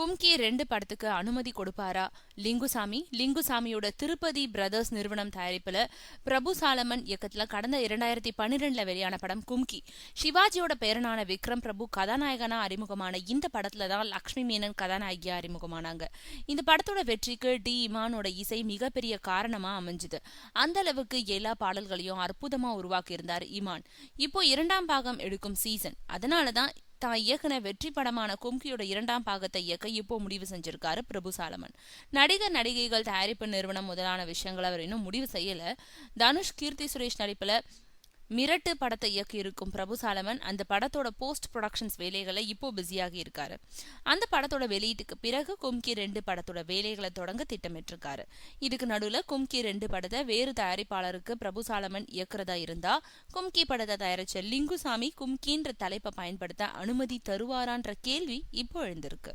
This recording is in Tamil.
கும்கி 2 படத்துக்கு அனுமதி கொடுப்பாரா லிங்குசாமியோட திருப்பதி பிரதர்ஸ் நிறுவனம் தயாரிப்புல பிரபு சாலமன் இயக்கத்துல கடந்த 2012 வெளியான படம் கும்கி. சிவாஜியோட பேரனான விக்ரம் பிரபு கதாநாயகனா அறிமுகமான இந்த படத்துலதான் லக்ஷ்மி மேனன் கதாநாயகியா அறிமுகமானாங்க. இந்த படத்தோட வெற்றிக்கு டி இமானோட இசை மிகப்பெரிய காரணமா அமைஞ்சுது. அந்த அளவுக்கு எல்லா பாடல்களையும் அற்புதமா உருவாக்கி இருந்தார் இமான். இப்போ 2ஆம் பாகம் எடுக்கும் சீசன், அதனாலதான் தான் இயக்குன வெற்றி படமான கும்கியோட 2ஆம் பாகத்தை இயக்க இப்போ முடிவு செஞ்சிருக்காரு பிரபு சாலமன். நடிகர் நடிகைகள் தயாரிப்பு நிறுவனம் முதலான விஷயங்களை அவர் இன்னும் முடிவு செய்யல. தனுஷ் கீர்த்தி சுரேஷ் நடிப்புல மிரட்டு படத்தை இயக்கி இருக்கும் பிரபு சாலமன் அந்த படத்தோட போஸ்ட் ப்ரொடக்ஷன்ஸ் வேலைகளை இப்போ பிஸியாகி இருக்காரு. அந்த படத்தோட வெளியீட்டுக்கு பிறகு கும்கி 2 படத்தோட வேலைகளை தொடங்க திட்டமிட்டிருக்காரு. இதுக்கு நடுவுல கும்கி 2 படத்தை வேறு தயாரிப்பாளருக்கு பிரபு சாலமன் இயக்குறதா இருந்தா கும்கி படத்தை தயாரிச்ச லிங்குசாமி கும்கின்ற தலைப்பை பயன்படுத்த அனுமதி தருவாரான்ற கேள்வி இப்போ எழுந்திருக்கு.